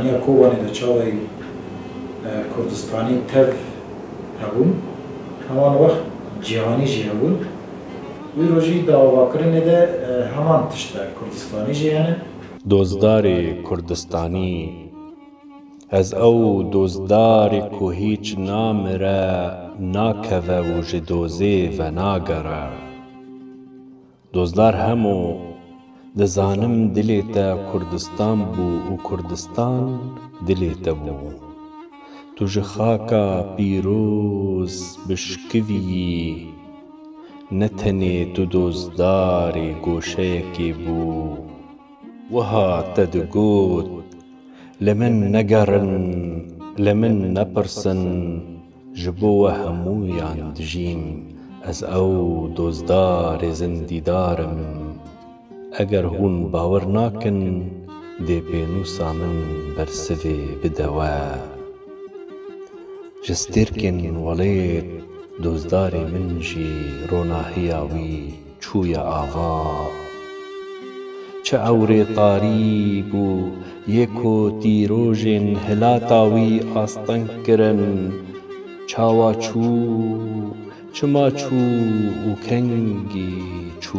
دانیا کوبانی در چاوی کردستانی تف هبون همان وقت جهانی جی هبون وی روژی داوا کرنه ده همان تشت کردستانی جیانه دزدار کردستانی از او دزدار کو هیچ نامره ناکوه و جدوزه و ناگره دزدار همو دزانم دلیتا کردستان بو و کردستان دلیتا بو تو جخاکا پیروز بشکوی نتنی تو دزدار گوشه کی بو وها تدگوت لمن نگرن لمن نپرسن جبو همویان دجیم از او دزدار زندیدارم اگر هون باور ناکن دی پینوسا من برسوی بدوا جستیرکن ولید دزدار من جی روناهیاوی چوی آوا چه اوری قاریب و یکو تیروژن هلاتاوی آستن کرن چاوا چو چما چو و کنگی چو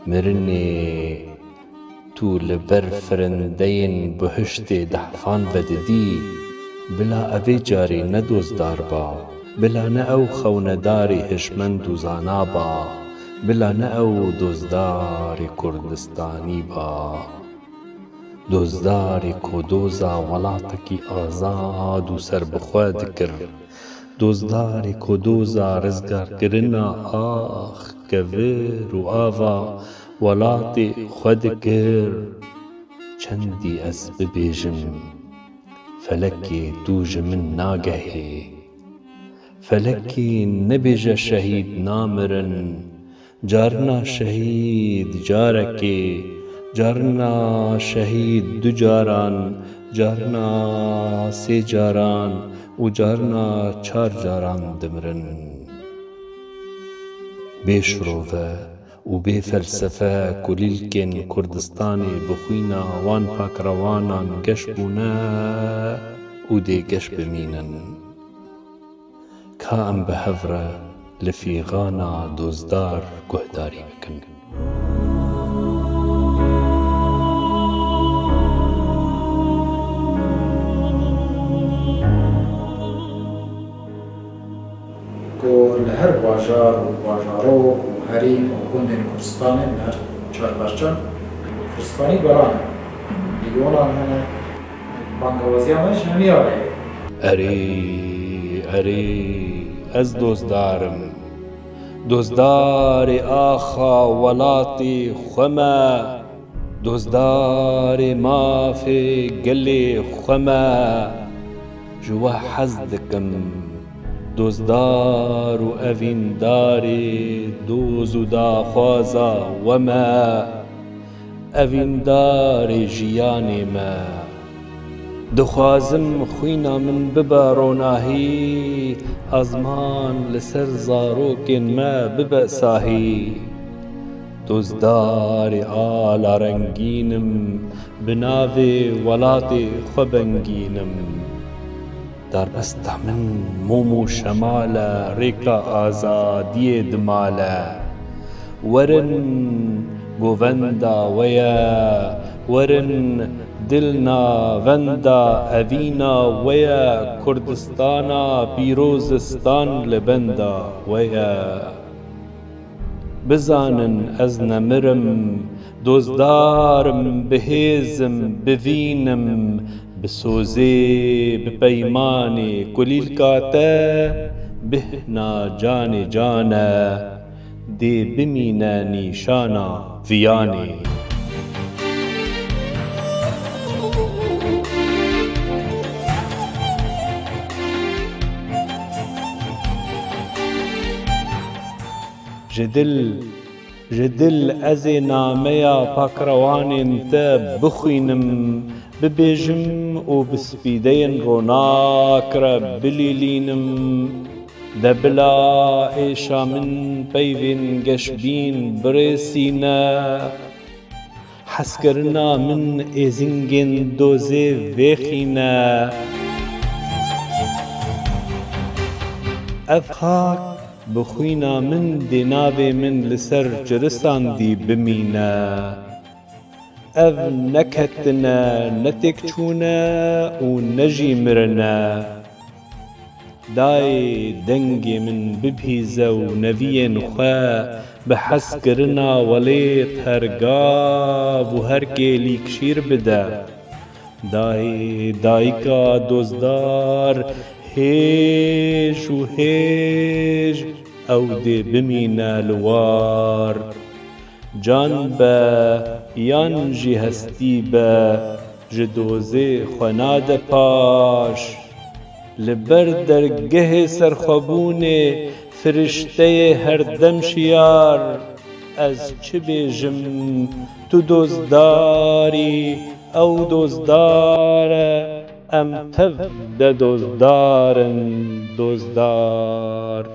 مرنی تو لبر فرندین بهشت دحفان بددی بلا اوی جاری ندوزدار با بلا نه او خونداری هشمند و زانا با بلا نه او دزدار کردستانی با دزدار کدوزا ولاتکی آزاد و سر بخواد کر دزدار کدوزا رزگار کرنا آخ کور و آوا ولات خود کر چندی از ببیجم فلکی دوج من ناگهی فلکی نبیج شهید نامرن جارنا شهید جارکی جارنا شهید دو جاران جارنا سی جاران و جارنا چار جاران دمرن بیشروه و بی فلسفه کلیلکن کردستانی بخوینا وان پاکروانان گشت بونه و دی گشت بمینن که ام به هفره لفیغانا دزدار گهداری بکن که لهر باجار و باجارو و هری و گندن کردستان لهر چار برچان کردستانی برانه لیونان هنه بانگوازی همش همی آره اری از دزدارم دزدار آخا ولاتی خما دزدار مافی گلی خما جوا حزدکم دزدار و اوینداری دوز و داخوازا وما اویندار جیانی ما دخوازم خوینا من بباروناهی ازمان لسر زاروکن ما ببأساهی دزدار آلا رنگینم بناوی ولات خوبنگینم در بسته من مومو شماله ریکا آزادی دماله ورن گووندا ویا ورن دلنا وندا اوینا ویا کردستانا پیروزستان لبندا ویا بزانن از نمرم دزدارم بهیزم بوینم بسوزی بپیمانی کلیل کاته بهنا جان جانا دی بمینه نیشانا ویانی جدل از نامیا پاکروان انت بخوینم ببیجم و بسپیدین روناک را بلیلینم دبلا ایشا من پیوین گشبین برسینه حەسکردنا من ێزینگên dozê vêxîne ev xak bi xwîna min dê navê min li ser cirisandî bimîne ev neketine netêkçûne û ne jî mirine dayê dengê min bibîze û neviyên xwe bi hezkirina welêt her gav û her kêlîk şîr bide dayê dayika dozdar hêj û hêj ew dê bimîne li war can be yan jî hestî be ji dozê xwe nade paş li ber dergehê serxwebûnê firişteyê herdem şiyar ez çi bêjim tu dozdarî ew dozdar e em tev de dozdarin dozdar